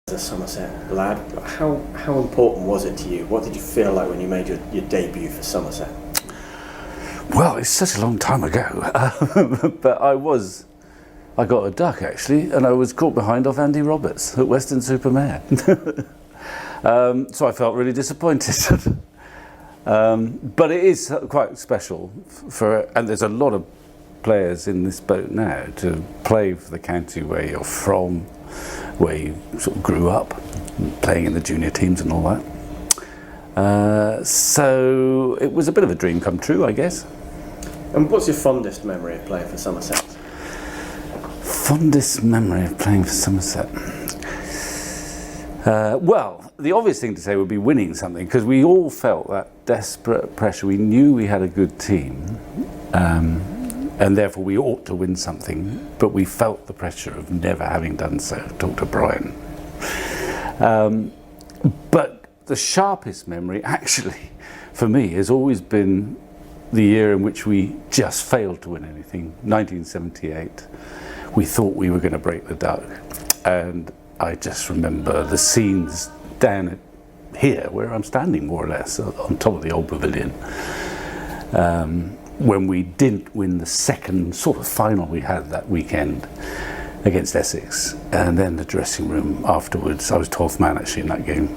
a Somerset lad, how important was it to you? What did you feel like when you made your debut for Somerset? Well, it's such a long time ago, but I got a duck actually, and I was caught behind off Andy Roberts at Weston-super-Mare. So I felt really disappointed. But it is quite special and there's a lot of players in this boat now to play for the county where you're from, where you sort of grew up, playing in the junior teams and all that. So it was a bit of a dream come true, I guess. And what's your fondest memory of playing for Somerset? Fondest memory of playing for Somerset? Well, the obvious thing to say would be winning something, because we all felt that desperate pressure. We knew we had a good team, and therefore we ought to win something, but we felt the pressure of never having done so. Talk to Brian. But the sharpest memory, actually, for me, has always been the year in which we just failed to win anything, 1978. We thought we were going to break the duck, and I just remember the scenes down here, where I'm standing more or less, on top of the old pavilion, when we didn't win the second sort of final we had that weekend against Essex. And then the dressing room afterwards, I was 12th man actually in that game,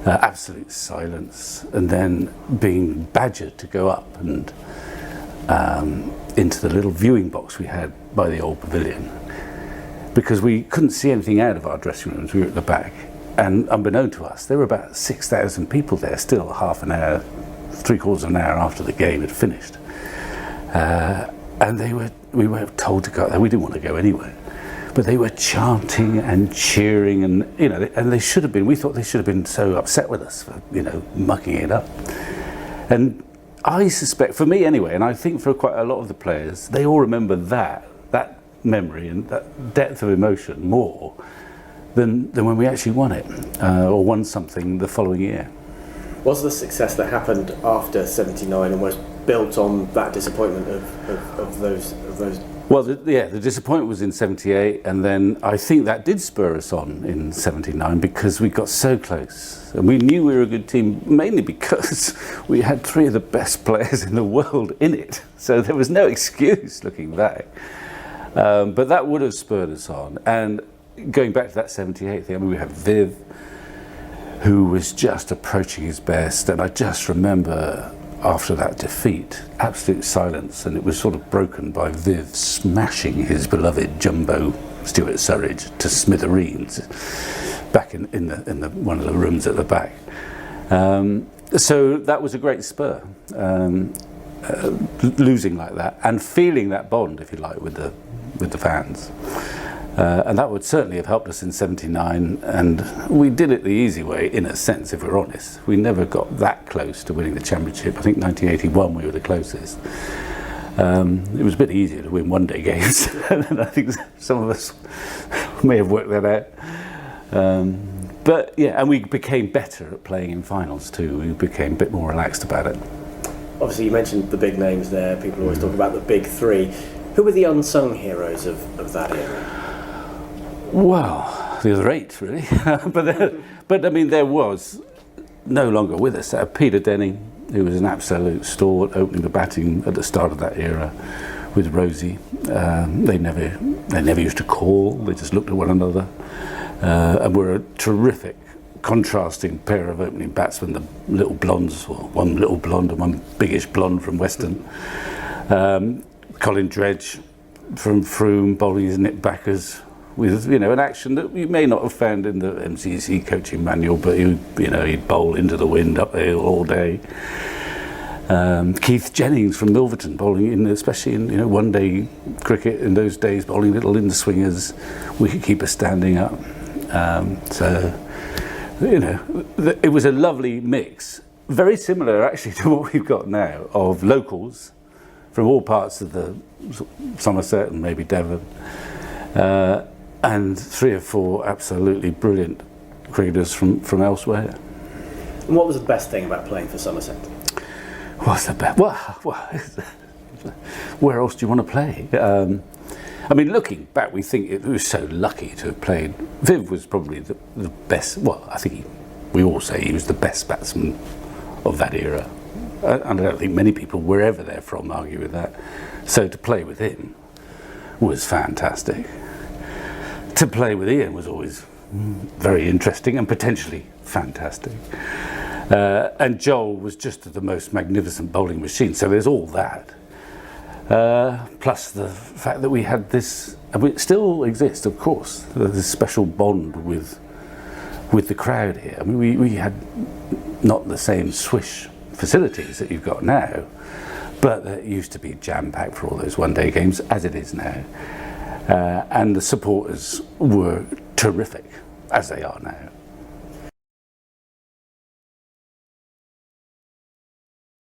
absolute silence, and then being badgered to go up and into the little viewing box we had by the old pavilion, because we couldn't see anything out of our dressing rooms. We were at the back, and unbeknown to us, there were about 6,000 people there still half an hour, three-quarters of an hour after the game had finished. And we were told to go there. We didn't want to go anywhere, but they were chanting and cheering, and and they should have been. We thought they should have been so upset with us for mucking it up. And I suspect, for me anyway, and I think for quite a lot of the players, they all remember that memory and that depth of emotion more than when we actually won it, or won something the following year. Was the success that happened after '79 almost built on that disappointment of those? Well, the disappointment was in '78, and then I think that did spur us on in '79, because we got so close, and we knew we were a good team, mainly because we had three of the best players in the world in it. So there was no excuse looking back. But that would have spurred us on. And going back to that '78 thing, I mean, we had Viv, who was just approaching his best, and I just remember after that defeat, absolute silence, and it was sort of broken by Viv smashing his beloved jumbo Stuart Surridge to smithereens back in the one of the rooms at the back. So that was a great spur, losing like that and feeling that bond, if you like, with the fans. And that would certainly have helped us in '79, and we did it the easy way, in a sense, if we're honest. We never got that close to winning the championship. I think 1981 we were the closest. It was a bit easier to win one-day games, and I think some of us may have worked that out. But yeah, and we became better at playing in finals too. We became a bit more relaxed about it. Obviously, you mentioned the big names there. People always talk about the big three. Who were the unsung heroes of that era? Well, the other eight, really. but I mean, there was no longer with us Peter Denning, who was an absolute stalwart, opening the batting at the start of that era with Rosie. They never used to call. They just looked at one another, and were a terrific contrasting pair of opening batsmen. The little blondes, or one little blonde and one biggish blonde from Weston. Colin Dredge from Frome bowling his nip backers with an action that you may not have found in the MCC coaching manual, but he'd bowl into the wind up the hill all day. Keith Jennings from Milverton bowling in, especially in one-day cricket in those days, bowling little in swingers, wicketkeeper standing up. So it was a lovely mix, very similar actually to what we've got now, of locals from all parts of the Somerset and maybe Devon, and three or four absolutely brilliant cricketers from elsewhere. And what was the best thing about playing for Somerset? What's the best? Well, where else do you want to play? I mean, looking back, we think it was so lucky to have played. Viv was probably the best. Well, I think we all say he was the best batsman of that era. And I don't think many people, wherever they're from, argue with that. So to play with him was fantastic. To play with Ian was always very interesting and potentially fantastic. And Joel was just the most magnificent bowling machine. So there's all that. Plus the fact that we had this, and it still exists, of course, this special bond with the crowd here. I mean, we had not the same swish facilities that you've got now, but it used to be jam-packed for all those one-day games, as it is now. And the supporters were terrific, as they are now.